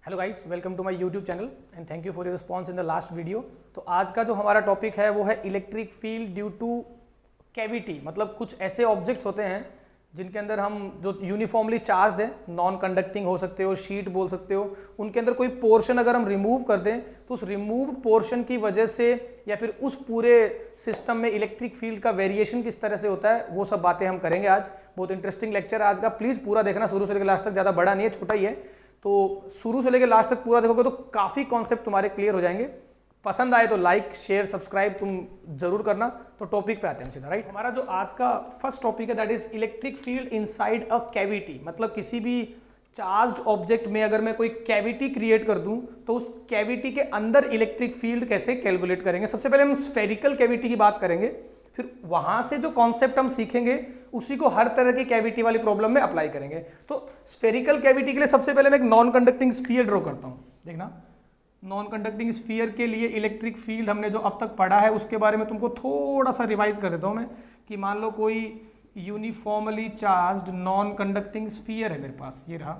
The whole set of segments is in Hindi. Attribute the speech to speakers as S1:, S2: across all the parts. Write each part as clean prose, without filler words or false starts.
S1: Hello guys, welcome to my YouTube channel and thank you for your response in the last video. तो आज का जो हमारा टॉपिक है वो है electric field due to cavity. मतलब कुछ ऐसे ऑब्जेक्ट्स होते हैं जिनके अंदर हम जो यूनिफॉर्मली चार्ज्ड है, नॉन कंडक्टिंग हो सकते हो, शीट बोल सकते हो, उनके अंदर कोई पोर्शन अगर हम रिमूव कर दें तो उस रिमूव्ड पोर्शन की वजह से या फिर उस पूरे सिस्टम में इलेक्ट्रिक फील्ड का वेरिएशन किस तरह से होता है, वो सब बातें हम करेंगे आज। बहुत इंटरेस्टिंग लेक्चर है आज का, प्लीज़ पूरा देखना शुरू से लेकर लास्ट तक। ज़्यादा बड़ा नहीं है, छोटा ही है, तो शुरू से लेकर लास्ट तक पूरा देखोगे तो काफ़ी कॉन्सेप्ट तुम्हारे क्लियर हो जाएंगे। पसंद आए तो लाइक शेयर सब्सक्राइब तुम जरूर करना। तो टॉपिक पे आते हैं सीधा, राइट। हमारा जो आज का फर्स्ट टॉपिक है that is electric field inside a cavity. मतलब किसी भी चार्ज्ड ऑब्जेक्ट में अगर मैं कोई कैविटी क्रिएट कर दूं तो उस कैविटी के अंदर इलेक्ट्रिक फील्ड कैसे कैलकुलेट करेंगे। सबसे पहले हम स्फेरिकल कैविटी की बात करेंगे, फिर वहां से जो कॉन्सेप्ट हम सीखेंगे उसी को हर तरह की कैविटी वाली प्रॉब्लम में अप्लाई करेंगे। तो स्फेरिकल कैविटी के लिए सबसे पहले मैं एक नॉन कंडक्टिंग स्फीयर ड्रॉ करता हूं। देखना, नॉन कंडक्टिंग स्फीयर के लिए इलेक्ट्रिक फील्ड हमने जो अब तक पढ़ा है उसके बारे में तुमको थोड़ा सा रिवाइज कर देता हूं मैं, कि मान लो कोई uniformly charged non conducting sphere है मेरे पास, ये रहा।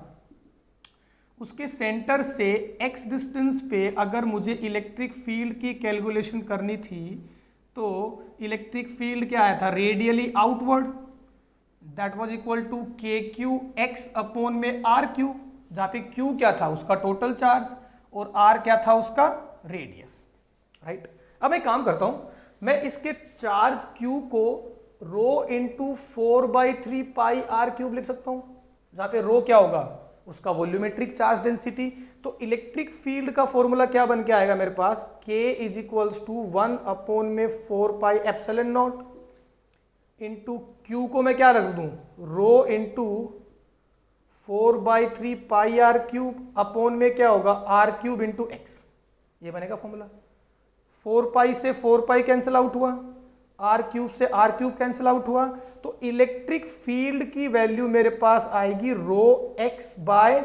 S1: उसके सेंटर से x डिस्टेंस पे अगर मुझे इलेक्ट्रिक फील्ड की कैलकुलेशन करनी थी तो इलेक्ट्रिक फील्ड क्या आया था, radially outward, that was equal to k q x upon में आर क्यू, जहां पे क्यू क्या था उसका टोटल चार्ज और आर क्या था उसका रेडियस, राइट। अब मैं काम करता हूं, मैं इसके चार्ज क्यू को rho into 4/3 pi r cube लिख सकता हूं, जहां पे रो क्या होगा उसका वॉल्यूमेट्रिक चार्ज डेंसिटी। तो इलेक्ट्रिक फील्ड का फॉर्मूला क्या बन के आएगा मेरे पास, K is equals to 1 upon में 4 pi epsilon naught into Q को मैं क्या रख दूं, rho into 4/3 pi r cube upon में क्या होगा आर क्यूब इंटू एक्स। ये बनेगा फॉर्मूला। 4 पाई से 4 पाई कैंसिल आउट हुआ, आर क्यूब से आर क्यूब कैंसिल आउट हुआ, तो इलेक्ट्रिक फील्ड की वैल्यू मेरे पास आएगी रो एक्स बाय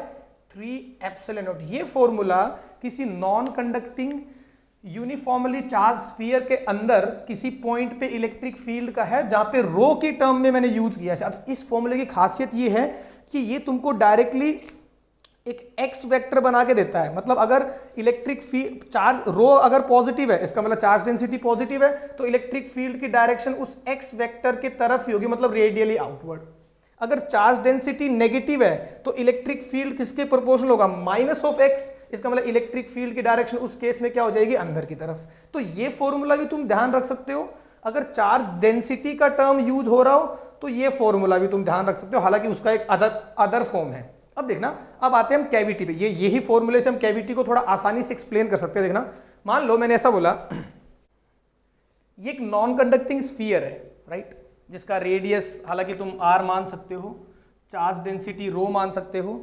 S1: 3 एप्सिलॉन नॉट। ये फॉर्मूला किसी non conducting uniformly charge sphere के अंदर किसी पॉइंट पे इलेक्ट्रिक फील्ड का है, जहां पे रो की टर्म में मैंने यूज किया है। अब इस फॉर्मूले की खासियत ये है कि ये तुमको डायरेक्टली एक एक्स वेक्टर बना के देता है। मतलब अगर इलेक्ट्रिक फील्ड चार्ज रो अगर पॉजिटिव है, इसका मतलब चार्ज डेंसिटी पॉजिटिव है, तो इलेक्ट्रिक फील्ड की डायरेक्शन उस एक्स वेक्टर के तरफ ही होगी, मतलब रेडियली आउटवर्ड। अगर चार्ज डेंसिटी नेगेटिव है तो इलेक्ट्रिक फील्ड किसके प्रोपोर्शनल होगा, माइनस ऑफ एक्स। इसका मतलब इलेक्ट्रिक फील्ड की डायरेक्शन उस केस में क्या हो जाएगी, अंदर की तरफ। तो ये फॉर्मूला भी तुम ध्यान रख सकते हो। अगर चार्ज डेंसिटी का टर्म यूज हो रहा हो तो ये फॉर्मूला भी तुम ध्यान रख सकते हो, हालांकि उसका एक अदर फॉर्म है। अब देखना, अब आते हैं हम कैविटी पे। यही फॉर्मूले से हम कैविटी को थोड़ा आसानी से एक्सप्लेन कर सकते हैं। देखना, मान लो मैंने ऐसा बोला, ये एक नॉन कंडक्टिंग स्फीयर है, राइट, जिसका रेडियस हालांकि तुम आर मान सकते हो, चार्ज डेंसिटी रो मान सकते हो।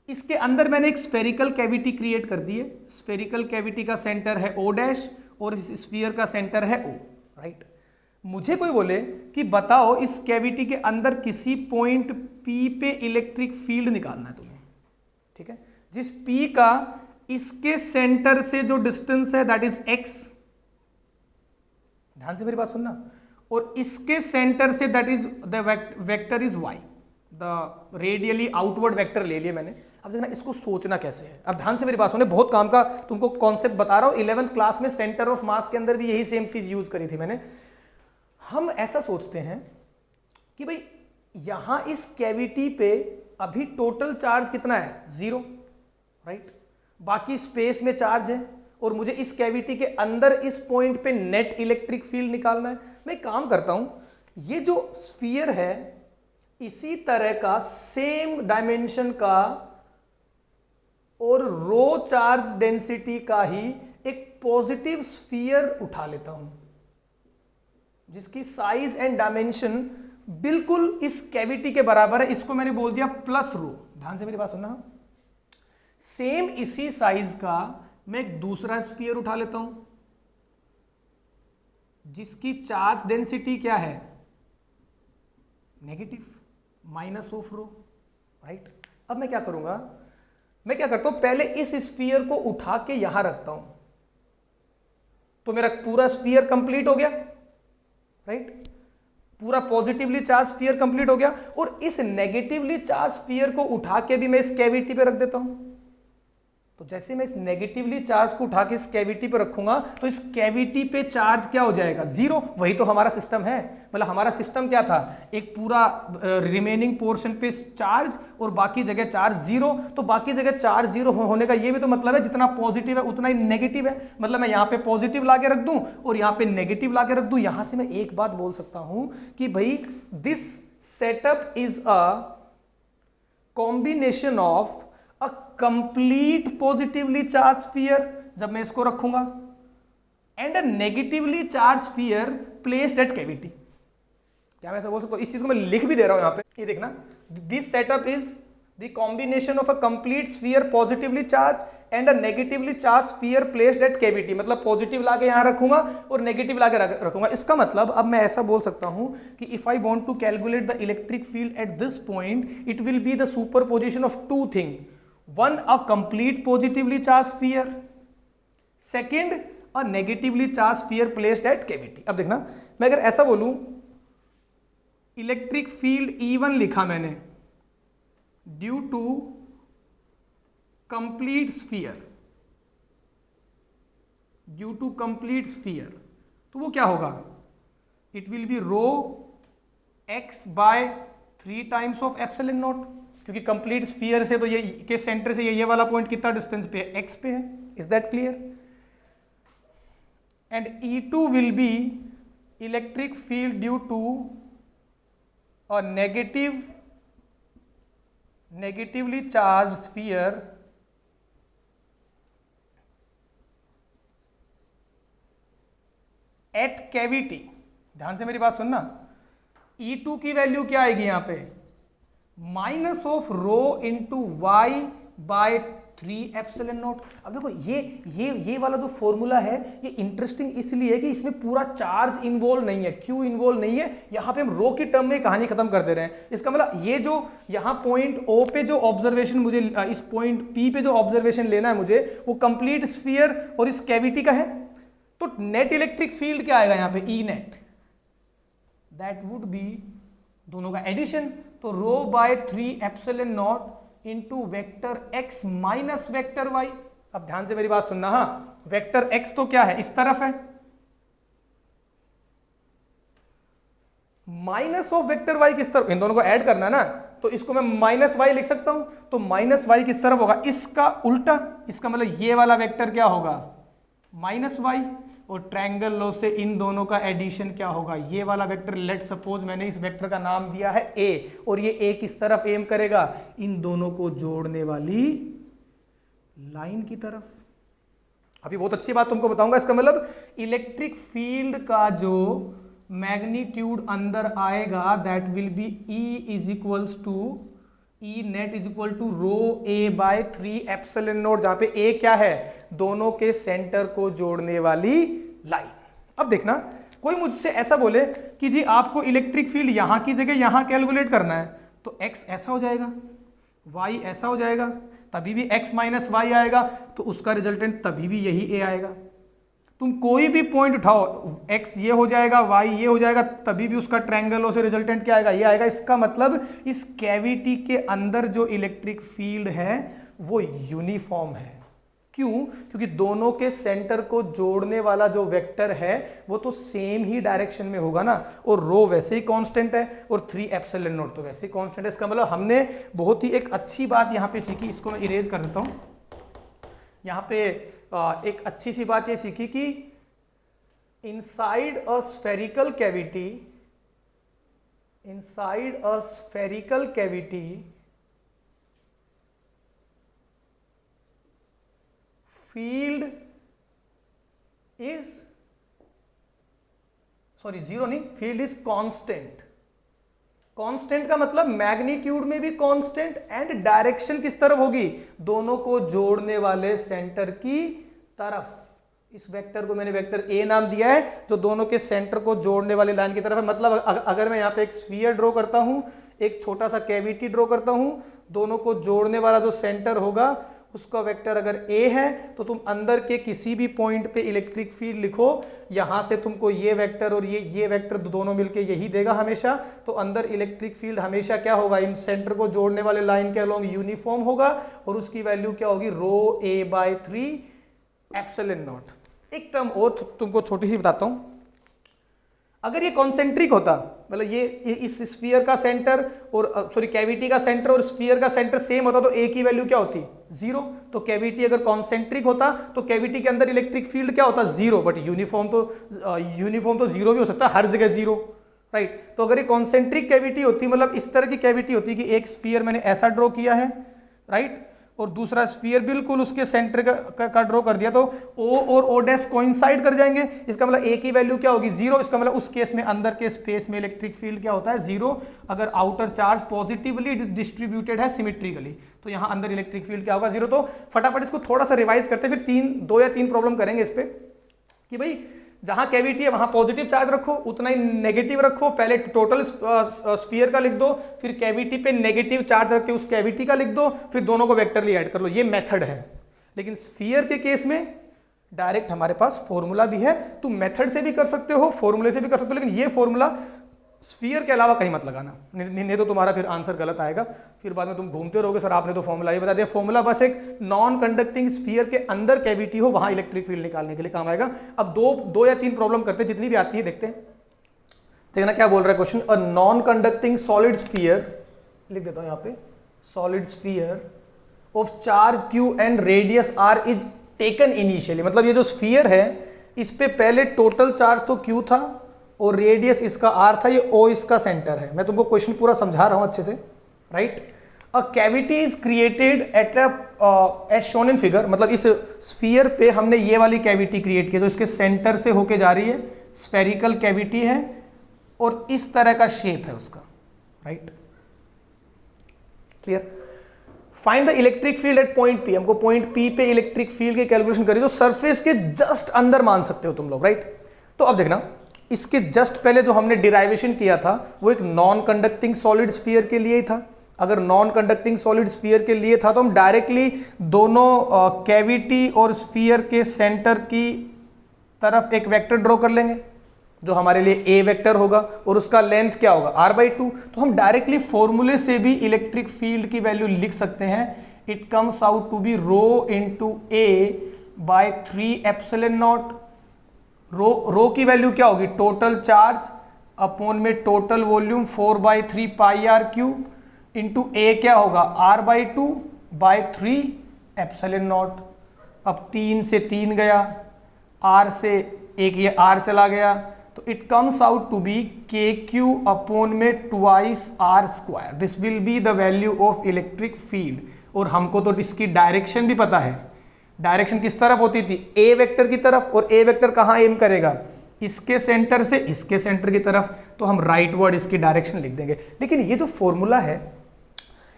S1: इसके अंदर मैंने एक स्फेरिकल कैविटी क्रिएट कर दी है। स्फेरिकल कैविटी का सेंटर है ओ डैश और इस स्फीयर का सेंटर है ओ, राइट। मुझे कोई बोले कि बताओ इस कैविटी के अंदर किसी पॉइंट P पे इलेक्ट्रिक फील्ड निकालना है तुम्हें, ठीक है, जिस P का इसके सेंटर से जो डिस्टेंस है दैट इज x, ध्यान से मेरी बात सुनना, और इसके centre say that is the vector is y, the radially outward vector ले लिया मैंने। अब देखना इसको सोचना कैसे है। अब ध्यान से मेरी बात सुने, बहुत काम का तुमको कॉन्सेप्ट बता रहा हूं। 11th क्लास में सेंटर ऑफ मास के अंदर भी यही सेम चीज यूज करी थी मैंने। हम ऐसा सोचते हैं कि भाई यहां इस कैविटी पे अभी टोटल चार्ज कितना है, 0, राइट। बाकी स्पेस में चार्ज है और मुझे इस कैविटी के अंदर इस पॉइंट पे नेट इलेक्ट्रिक फील्ड निकालना है। मैं काम करता हूं, ये जो स्फीयर है इसी तरह का सेम डायमेंशन का और रो चार्ज डेंसिटी का ही एक पॉजिटिव स्फीयर उठा लेता हूं, जिसकी साइज एंड डायमेंशन बिल्कुल इस कैविटी के बराबर है। इसको मैंने बोल दिया प्लस रो। ध्यान से मेरी बात सुनना, सेम इसी साइज का मैं एक दूसरा स्फीयर उठा लेता हूं जिसकी चार्ज डेंसिटी क्या है, negative, minus of rho, right. अब मैं क्या करूंगा, मैं क्या करता हूं, पहले इस स्फीयर को उठा के यहां रखता हूं, तो मेरा पूरा स्फीयर कंप्लीट हो गया, राइट। पूरा पॉजिटिवली चार्ज स्फीयर कंप्लीट हो गया और इस नेगेटिवली चार्ज स्फीयर को उठा के भी मैं इस कैविटी पे रख देता हूं। तो जैसे मैं इस नेगेटिवली चार्ज को उठा के इस कैविटी पे रखूंगा तो इस कैविटी पे चार्ज क्या हो जाएगा, जीरो। वही तो हमारा सिस्टम है, मतलब हमारा सिस्टम क्या था, एक पूरा रिमेनिंग पोर्शन पे चार्ज और बाकी जगह चार्ज जीरो। तो बाकी जगह चार्ज जीरो होने का ये भी तो मतलब है जितना पॉजिटिव है उतना ही नेगेटिव है। मतलब मैं यहाँ पे पॉजिटिव ला के रख दूं और यहाँ पे नेगेटिव ला के रख दूं। यहां से मैं एक बात बोल सकता हूं कि भाई this setup is a combination of a complete positively charge sphere, जब मैं इसको रखूंगा, and a negatively charge sphere placed at cavity. क्या मैं ऐसा बोल सकता हूं? इस चीज को मैं लिख भी दे रहा हूं यहां पे, ये देखना, this setup is the combination of a complete sphere positively charge and a negatively charge sphere placed at cavity. मतलब पॉजिटिव लाके यहां रखूंगा और नेगेटिव लाके रखूंगा। इसका मतलब अब मैं ऐसा बोल सकता हूं कि if I want to calculate the electric field at this point, it will be the superposition of two thing, one a complete positively charged sphere, second a negatively charged sphere placed at cavity। अब देखना, मैं अगर ऐसा बोलूं इलेक्ट्रिक फील्ड E1 लिखा मैंने due to complete sphere, due to complete sphere, तो वो क्या होगा, it will be rho x by 3 times of epsilon not, क्योंकि कंप्लीट स्फीयर से तो ये के सेंटर से ये वाला पॉइंट कितना डिस्टेंस पे है, x पे है। Is that clear? And E2 will be electric field due to a negatively charge sphere at cavity. ध्यान से मेरी बात सुनना, E2 की वैल्यू क्या आएगी यहां पे, minus of rho into y by 3 epsilon not. अब देखो ये वाला जो फॉर्मूला है ये इंटरेस्टिंग इसलिए है कि इसमें पूरा चार्ज इन्वॉल्व नहीं है, क्यू इन्वॉल्व नहीं है। यहां पे हम रो की टर्म में कहानी खत्म कर दे रहे हैं। इसका मतलब ये जो यहां पॉइंट ओ पे जो ऑब्जर्वेशन मुझे, इस पॉइंट पी पे जो ऑब्जर्वेशन लेना है मुझे, वो कंप्लीट स्फीयर और इस कैविटी का है। तो नेट इलेक्ट्रिक फील्ड क्या आएगा यहां पे, E net, that would be दोनों का एडिशन। तो rho by 3 epsilon naught into vector x minus vector y. अब ध्यान से मेरी बात सुनना, हाँ, वेक्टर एक्स तो क्या है, इस तरफ है, माइनस ऑफ वेक्टर वाई किस तरफ, इन दोनों को ऐड करना है ना, तो इसको मैं माइनस वाई लिख सकता हूं। तो माइनस वाई किस तरफ होगा, इसका उल्टा। इसका मतलब ये वाला वेक्टर क्या होगा, माइनस वाई, और ट्रायंगल लॉ से इन दोनों का एडिशन क्या होगा, ये वाला वेक्टर। लेट सपोज मैंने इस वेक्टर का नाम दिया है ए, और ये ए किस तरफ एम करेगा, इन दोनों को जोड़ने वाली लाइन की तरफ। अभी बहुत अच्छी बात तुमको बताऊंगा। इसका मतलब इलेक्ट्रिक फील्ड का जो मैग्नीट्यूड अंदर आएगा that will be E is equals to E net is equal to rho a by 3 epsilon not, जहां पे ए क्या है, दोनों के सेंटर को जोड़ने वाली लाइन। अब देखना, कोई मुझसे ऐसा बोले कि जी आपको इलेक्ट्रिक फील्ड यहां की जगह यहां कैलकुलेट करना है, तो x ऐसा हो जाएगा, y ऐसा हो जाएगा, तभी भी x माइनस वाई आएगा, तो उसका रिजल्टेंट तभी भी यही a आएगा। तुम कोई भी पॉइंट उठाओ, x ये हो जाएगा, y ये हो जाएगा, तभी भी उसका ट्रायंगल से रिजल्टेंट क्या आएगा, ये आएगा। इसका मतलब इस कैविटी के अंदर जो इलेक्ट्रिक फील्ड है वो यूनिफॉर्म है। क्यों? क्योंकि दोनों के सेंटर को जोड़ने वाला जो वेक्टर है वो तो सेम ही डायरेक्शन में होगा ना, और रो वैसे ही कांस्टेंट है, और 3 एप्सिलॉन नॉट तो वैसे ही कांस्टेंट है। इसका मतलब हमने बहुत ही एक अच्छी बात यहाँ पे सीखी, इसको मैं इरेज कर देता हूँ। यहाँ पे एक अच्छी सी बात ये सीखी कि inside a spherical cavity field is, sorry zero नहीं, फील्ड इज कांस्टेंट। कांस्टेंट का मतलब मैग्नीट्यूड में भी कांस्टेंट, एंड डायरेक्शन किस तरफ होगी, दोनों को जोड़ने वाले सेंटर की तरफ। इस वेक्टर को मैंने वेक्टर ए नाम दिया है, जो दोनों के सेंटर को जोड़ने वाली लाइन की तरफ है। मतलब अगर मैं यहाँ पे एक स्फीयर ड्रॉ करता हूं, एक छोटा सा कैविटी ड्रॉ करता हूं, दोनों को जोड़ने वाला जो सेंटर होगा उसका वेक्टर अगर ए है तो तुम अंदर के किसी भी पॉइंट पे इलेक्ट्रिक फील्ड लिखो, यहां से तुमको ये वेक्टर और ये वेक्टर दोनों मिलके यही देगा हमेशा। तो अंदर इलेक्ट्रिक फील्ड हमेशा क्या होगा, इन सेंटर को जोड़ने वाले लाइन के अलोंग यूनिफॉर्म होगा और उसकी वैल्यू क्या होगी, रो ए बाय 3 एप्सिलॉन नॉट। एक टर्म और तुमको छोटी सी बताता हूं, अगर ये कॉन्सेंट्रिक होता, मतलब ये इस स्फीयर का सेंटर और सॉरी कैविटी का सेंटर और स्फीयर का सेंटर सेम होता तो ए की वैल्यू क्या होती, 0। तो कैविटी अगर कॉन्सेंट्रिक होता तो कैविटी के अंदर इलेक्ट्रिक फील्ड क्या होता, 0। बट यूनिफॉर्म तो 0 भी हो सकता है, हर जगह 0, राइट। तो अगर ये कॉन्सेंट्रिक कैविटी होती, मतलब इस तरह की कैविटी होती कि एक स्फीयर मैंने ऐसा ड्रॉ किया है, राइट, और दूसरा स्फीयर बिल्कुल उसके सेंटर का ड्रॉ कर दिया, तो ओ और ओ डैश कोइंसाइड कर जाएंगे। इसका मतलब ए की वैल्यू क्या होगी, 0। इसका मतलब उस केस में अंदर के स्पेस में इलेक्ट्रिक फील्ड क्या होता है, 0। अगर आउटर चार्ज पॉजिटिवली डिस्ट्रीब्यूटेड है सिमेट्रिकली, तो यहाँ अंदर इलेक्ट्रिक फील्ड क्या होगा, 0। तो फटाफट इसको थोड़ा सा रिवाइज करते, फिर 2 या 3 प्रॉब्लम करेंगे इस पे कि भाई जहां कैविटी है वहां पॉजिटिव चार्ज रखो, उतना ही नेगेटिव रखो। पहले टोटल स्फीयर का लिख दो, फिर कैविटी पे नेगेटिव चार्ज रख के उस कैविटी का लिख दो, फिर दोनों को वेक्टरली ऐड कर लो। ये मेथड है। लेकिन स्फीयर के केस में डायरेक्ट हमारे पास फॉर्मूला भी है। तुम मेथड से भी कर सकते हो, फॉर्मूले से भी कर सकते हो, लेकिन ये फॉर्मूला स्फीयर के अलावा कहीं मत लगाना, नहीं तो तुम्हारा फिर आंसर गलत आएगा। फिर बाद में तुम घूमते रहोगे, सर आपने तो फॉर्मूला ये बता दिया। फॉर्मूला बस एक नॉन कंडक्टिंग स्फीयर के अंदर कैविटी हो वहां इलेक्ट्रिक फील्ड निकालने के लिए काम आएगा। अब दो या तीन प्रॉब्लम करते हैं, जितनी भी आती है देखते हैं। देखना क्या बोल रहा है question. A non conducting solid sphere, लिख देता हूं यहाँ पे, solid sphere of charge q and radius r is taken initially. मतलब ये जो स्फीयर है इस पे पहले टोटल चार्ज तो क्यू था और रेडियस इसका आर था, ये ओ इसका सेंटर है। मैं तुमको क्वेश्चन पूरा समझा रहा हूं अच्छे से, right. A cavity is created at as shown in figure. मतलब इस स्फीयर पे हमने ये वाली कैविटी क्रिएट की जो इसके सेंटर से होके जा रही है, स्फेरिकल कैविटी है और इस तरह का शेप है उसका, right, clear. Find the electric field eight point P. हमको पॉइंट पी पे इलेक्ट्रिक फील्ड की कैलकुलेशन करी, जो सरफेस के जस्ट अंदर मान सकते हो तुम लोग, राइट। तो अब देखना, इसके जस्ट पहले जो हमने डिराइवेशन किया था वो एक नॉन कंडक्टिंग सॉलिड स्फीयर के लिए ही था। अगर नॉन कंडक्टिंग सॉलिड स्फीयर के लिए था तो हम डायरेक्टली दोनों कैविटी और स्फीयर के सेंटर की तरफ एक वेक्टर ड्रॉ कर लेंगे जो हमारे लिए ए वेक्टर होगा और उसका लेंथ क्या होगा, r/2। तो हम डायरेक्टली फॉर्मूले से भी इलेक्ट्रिक फील्ड की वैल्यू लिख सकते हैं। It comes out to be rho into a/3 epsilon naught. Rho की वैल्यू क्या होगी, टोटल चार्ज अपॉन में total volume 4/3 pi r cube into a क्या होगा, r/2/3 एप्सिलॉन नॉट। अब 3 से 3 गया, r से एक ये r चला गया, तो it comes out to be KQ upon में twice r²। This will be the value of electric field. और हमको तो इसकी डायरेक्शन भी पता है। डायरेक्शन किस तरफ होती थी, ए वेक्टर की तरफ, और ए वेक्टर कहाँ एम करेगा, इसके सेंटर से इसके सेंटर की तरफ। तो हम राइट वर्ड इसकी डायरेक्शन लिख देंगे। लेकिन ये जो फॉर्मूला है,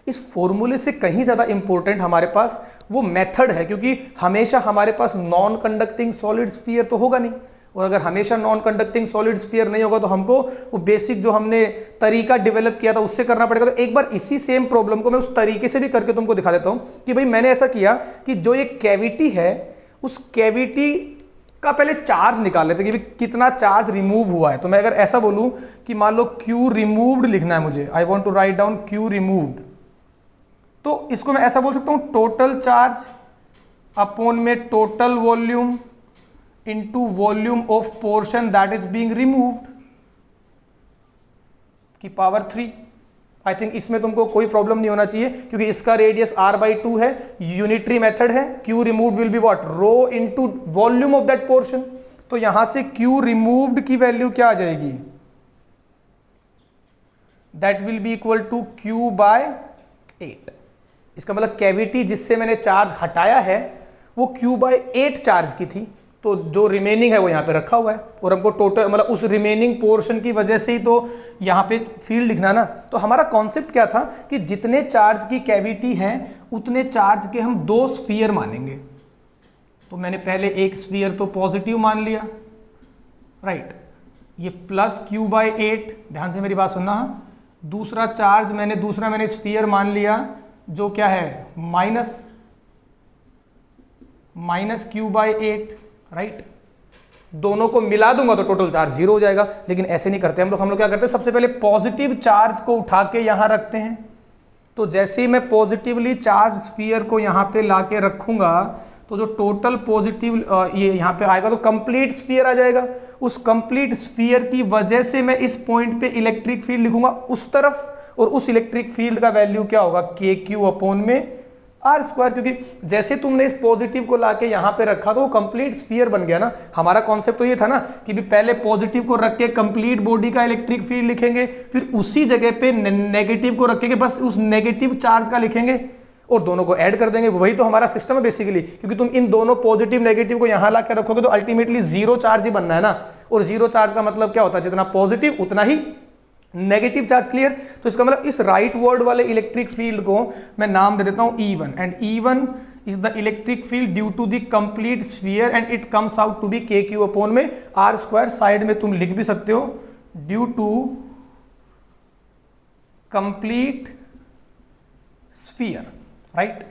S1: इस फॉर्मूले से कहीं ज़्यादा इंपॉर्टेंट हमारे पास वो मेथड है, क्योंकि हमेशा हमारे पास नॉन कंडक्टिंग सॉलिड स्फीयर तो होगा नहीं। और अगर हमेशा नॉन कंडक्टिंग सॉलिड स्फीयर नहीं होगा तो हमको वो बेसिक जो हमने तरीका डेवलप किया था उससे करना पड़ेगा। तो एक बार इसी सेम प्रॉब्लम को मैं उस तरीके से भी करके तुमको दिखा देता हूँ कि भाई मैंने ऐसा किया कि जो ये कैविटी है उस कैविटी का पहले चार्ज निकाल लेते कि कितना चार्ज रिमूव हुआ है। तो मैं अगर ऐसा बोलूँ कि मान लो Q रिमूव्ड लिखना है मुझे, I want to write down Q removed, तो इसको मैं ऐसा बोल सकता हूँ टोटल चार्ज अपॉन में total volume into volume of portion that is being removed की पावर 3। आई थिंक इसमें तुमको कोई प्रॉब्लम नहीं होना चाहिए क्योंकि इसका रेडियस r/2 है, यूनिटरी मेथड है। Q removed will be what, rho into volume of that portion. तो यहां से Q रिमूव्ड की वैल्यू क्या आ जाएगी, that will be equal to Q/8। इसका मतलब कैविटी जिससे मैंने चार्ज हटाया है वो Q/8 चार्ज की थी, तो जो रिमेनिंग है वो यहाँ पे रखा हुआ है। और हमको टोटल मतलब उस रिमेनिंग पोर्शन की वजह से ही तो यहाँ पे फील्ड लिखना ना। तो हमारा कॉन्सेप्ट क्या था कि जितने चार्ज की कैविटी है उतने चार्ज के हम 2 स्फीयर मानेंगे। तो मैंने पहले एक स्फीयर तो पॉजिटिव मान लिया, राइट, ये प्लस Q/8, ध्यान से मेरी बात सुनना। दूसरा मैंने स्फीयर मान लिया जो क्या है, minus minus Q by 8, right. दोनों को मिला दूंगा तो टोटल चार्ज 0 हो जाएगा, लेकिन ऐसे नहीं करते हम लोग क्या करते हैं, सबसे पहले पॉजिटिव चार्ज को उठा के यहां रखते हैं। तो जैसे ही मैं पॉजिटिवली चार्ज स्फीयर को यहां पे लाके रखूंगा तो जो टोटल पॉजिटिव ये यहां पे आएगा तो कंप्लीट स्फीयर आ जाएगा। उस कंप्लीट स्फीयर की वजह से मैं इस पॉइंट पे इलेक्ट्रिक फील्ड लिखूंगा उस तरफ, और उस इलेक्ट्रिक फील्ड का वैल्यू क्या होगा, के क्यू अपॉन में आर स्क्वायर, क्योंकि जैसे तुमने इस पॉजिटिव को लाके यहां पे रखा तो वो कंप्लीट स्फीयर बन गया ना। हमारा कॉन्सेप्ट तो ये था ना कि भी पहले पॉजिटिव को रख के कंप्लीट बॉडी का इलेक्ट्रिक फील्ड लिखेंगे, फिर उसी जगह पे नेगेटिव को रखेंगे, बस उस नेगेटिव चार्ज का लिखेंगे और दोनों को ऐड कर देंगे। वही तो हमारा सिस्टम है बेसिकली, क्योंकि तुम इन दोनों पॉजिटिव नेगेटिव को यहां लाके रखोगे तो अल्टीमेटली 0 चार्ज ही बनना है ना, और 0 चार्ज का मतलब क्या होता है, जितना पॉजिटिव उतना ही नेगेटिव चार्ज। क्लियर। तो इसका मतलब इस राइट वर्ड वाले इलेक्ट्रिक फील्ड को मैं नाम दे देता हूं E1, and E1 is the electric field due to the complete sphere and it comes out to be k q upon में आर स्क्वायर। साइड में तुम लिख भी सकते हो due to complete sphere, right.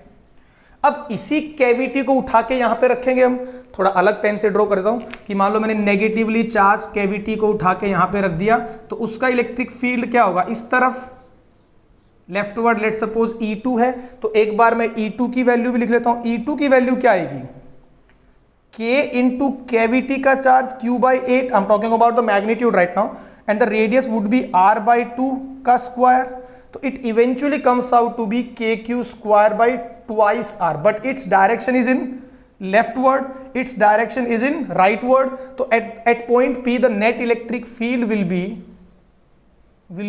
S1: अब इसी कैविटी को उठा के यहां पे रखेंगे हम, थोड़ा अलग पेन से ड्रॉ करता हूं कि मान लो मैंने नेगेटिवली चार्ज कैविटी को उठा के यहां पे रख दिया तो उसका इलेक्ट्रिक फील्ड क्या होगा, इस तरफ लेफ्टवर्ड, लेट सपोज E2 है तो एक बार मैं E2 की वैल्यू भी लिख लेता हूं। E2 की वैल्यू क्या आएगी, K इंटू कैविटी का charge Q by 8, I am talking about the magnitude right now, and the radius would be R by 2 का स्क्वायर, तो it eventually comes out to be kq square by twice r, but its direction is in leftward, its direction is in rightward. तो at point P the net electric field will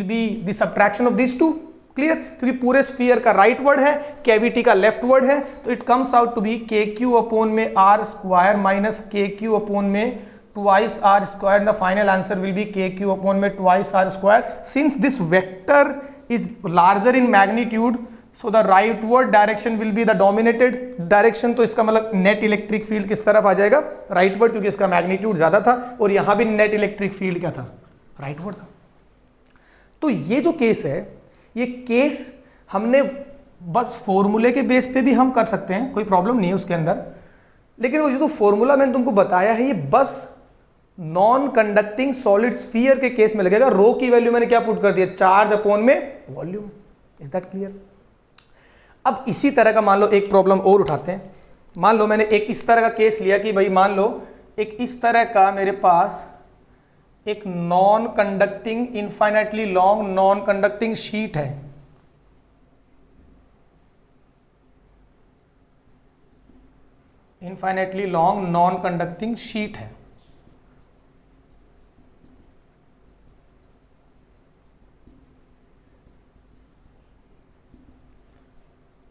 S1: be the subtraction of these two. Clear, क्योंकि पूरे स्फीयर का राइटवर्ड है, कैविटी का लेफ्टवर्ड है, तो it comes out to be kq upon में r square minus kq upon में twice r square. The final answer will be kq upon में twice r square. Since this vector is larger in magnitude, so the rightward direction will be the dominated direction. तो इसका मतलब net electric field किस तरफ आ जाएगा, rightward, क्योंकि इसका magnitude ज्यादा था और यहां भी net electric field क्या था, rightward था। तो ये जो केस है, ये केस हमने बस फॉर्मूले के बेस पे भी हम कर सकते हैं, कोई प्रॉब्लम नहीं है उसके अंदर, लेकिन वो जो फॉर्मूला मैंने तुमको बताया है ये बस नॉन कंडक्टिंग सॉलिड स्फीयर के केस में लगेगा। रो की वैल्यू मैंने क्या पुट कर दिया, चार्ज अपॉन में वॉल्यूम। Is that clear. अब इसी तरह का मान लो एक प्रॉब्लम और उठाते हैं। मान लो मैंने एक इस तरह का केस लिया कि भाई मान लो एक इस तरह का मेरे पास एक non conducting infinitely long non conducting sheet है, infinitely long non conducting sheet है।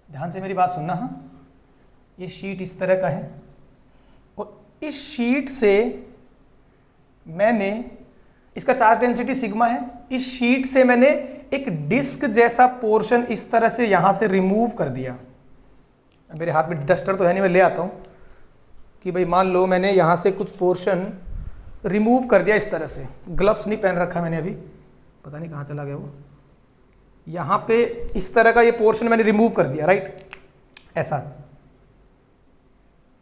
S1: ध्यान से मेरी बात सुनना। हाँ, ये शीट इस तरह का है और इस शीट से मैंने, इसका चार्ज डेंसिटी सिग्मा है, इस शीट से मैंने एक डिस्क जैसा पोर्शन इस तरह से यहां से रिमूव कर दिया। मेरे हाथ में डस्टर तो है नहीं, मैं ले आता हूं कि भाई मान लो मैंने यहां से कुछ पोर्शन रिमूव कर दिया इस तरह से। ग्लव्स नहीं पहन रखा मैंने अभी, पता नहीं कहाँ चला गया वो। यहां पे इस तरह का ये पोर्शन मैंने रिमूव कर दिया, राइट, ऐसा।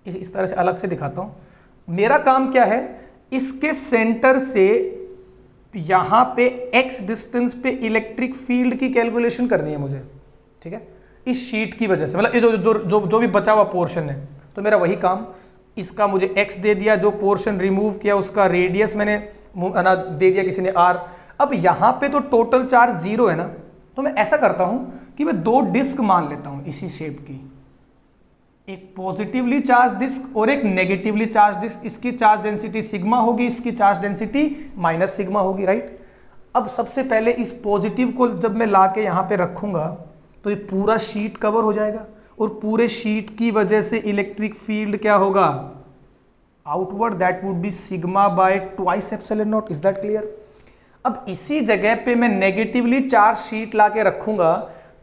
S1: इस तरह से अलग से दिखाता हूं। मेरा काम क्या है, इसके सेंटर से यहां पे x डिस्टेंस पे इलेक्ट्रिक फील्ड की कैलकुलेशन करनी है मुझे, ठीक है, इस शीट की वजह से। मतलब ये जो भी बचा हुआ पोर्शन है, तो मेरा वही काम, इसका मुझे x दे दिया, जो पोर्शन रिमूव किया उसका रेडियस मैंने दे दिया किसी ने r। अब यहां पे तो टोटल चार्ज 0 है ना, तो मैं ऐसा करता हूं कि मैं दो डिस्क मान लेता हूं इसी शेप की, एक पॉजिटिवली चार्ज डिस्क और एक नेगेटिवली चार्ज डिस्क। इसकी चार्ज डेंसिटी सिग्मा होगी, इसकी चार्ज डेंसिटी माइनस सिग्मा होगी, राइट। अब सबसे पहले इस पॉजिटिव को जब मैं लाके यहां पे रखूंगा तो ये पूरा शीट कवर हो जाएगा और पूरे शीट की वजह से इलेक्ट्रिक फील्ड क्या होगा, outward, that would be sigma by twice epsilon not. Is that clear. अब इसी जगह पे मैं नेगेटिवली चार्ज शीट लाके रखूंगा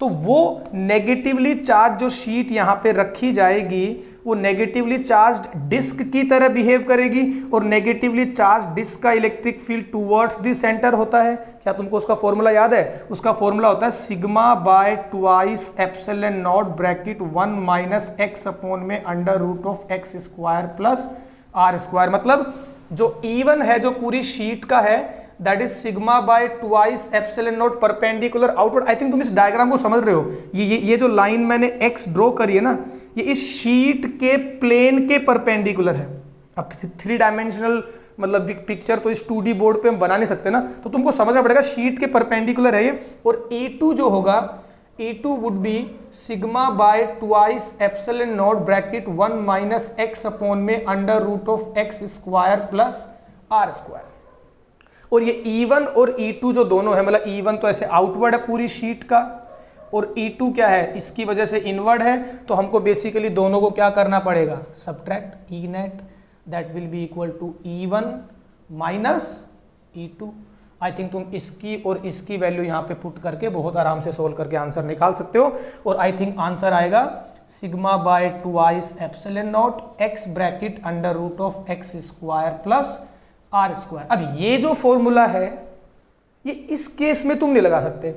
S1: तो वो नेगेटिवली चार्ज जो शीट यहाँ पे रखी जाएगी वो नेगेटिवली चार्ज डिस्क की तरह बिहेव करेगी, और नेगेटिवली चार्ज डिस्क का electric field towards the centre होता है। क्या तुमको उसका फॉर्मूला याद है? उसका फॉर्मूला होता है sigma by twice epsilon naught bracket 1 minus X upon में under root of x square plus are square. मतलब जो E1 है जो पूरी शीट का है that is sigma by twice epsilon naught perpendicular outward. I think तुम इस डायग्राम को समझ रहे हो। ये जो लाइन मैंने एक्स ड्रॉ करी है ना, ये इस शीट के प्लेन के परपेंडिकुलर है। अब 3 डायमेंशनल मतलब पिक्चर तो इस 2D बोर्ड पे हम बना नहीं सकते ना, तो तुमको समझना पड़ेगा शीट के परपेंडिकुलर है ये। और E2 जो होगा, E2 would be sigma by twice epsilon naught bracket 1 minus X upon में under root of x square plus are square. और ये E1 और E2 जो दोनों है, मतलब E1 तो ऐसे आउटवर्ड है पूरी शीट का, और E2 क्या है, इसकी वजह से इनवर्ड है। तो हमको बेसिकली दोनों को क्या करना पड़ेगा, subtract. E net that will be equal to E1 minus E2। I think तुम इसकी और इसकी वैल्यू यहाँ पे पुट करके बहुत आराम से सोल्व करके आंसर निकाल सकते हो। और आई थिंक आंसर आएगा sigma by twice epsilon not x bracket under root of x square plus are square. अब ये जो फॉर्मूला है ये इस केस में तुम नहीं लगा सकते,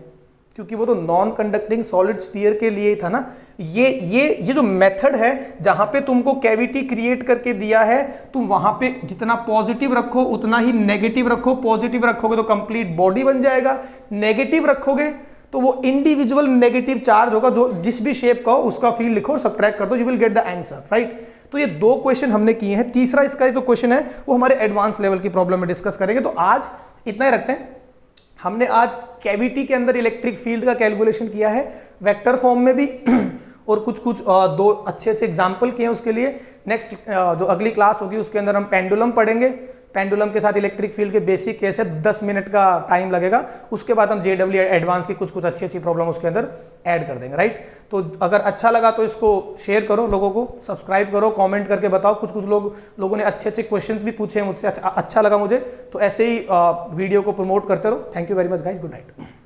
S1: क्योंकि वो तो नॉन कंडक्टिंग सॉलिड स्फीयर के लिए ही था ना। ये जो मेथड है जहां पे तुमको कैविटी क्रिएट करके दिया है, तुम वहां पे जितना पॉजिटिव रखो उतना ही नेगेटिव रखो। पॉजिटिव रखोगे तो कंप्लीट बॉडी बन जाएगा, नेगेटिव रखोगे तो वो इंडिविजुअल नेगेटिव चार्ज होगा, जो जिस भी शेप का हो उसका फील्ड लिखो, सब्ट्रैक्ट कर दो, you will get the answer, right. तो ये 2 क्वेश्चन हमने किए हैं। तीसरा इसका जो क्वेश्चन है वो हमारे एडवांस लेवल की प्रॉब्लम में डिस्कस करेंगे। तो आज इतना ही रखते हैं। हमने आज कैविटी के अंदर इलेक्ट्रिक फील्ड का कैलकुलेशन किया है वेक्टर फॉर्म में भी, और कुछ 2 अच्छे एग्जाम्पल किए हैं उसके लिए। नेक्स्ट जो अगली क्लास होगी उसके अंदर हम पेंडुलम पढ़ेंगे। पेंडुलम के साथ इलेक्ट्रिक फील्ड के बेसिक केस है, 10 मिनट का टाइम लगेगा। उसके बाद हम JW एडवांस की कुछ अच्छी प्रॉब्लम उसके अंदर ऐड कर देंगे, राइट। तो अगर अच्छा लगा तो इसको शेयर करो, लोगों को सब्सक्राइब करो, कमेंट करके बताओ। कुछ लोगों ने अच्छे क्वेश्चंस भी पूछे हैं मुझसे, अच्छा लगा मुझे। तो ऐसे ही वीडियो को प्रमोट करते रहो। Thank you very much guys, good night.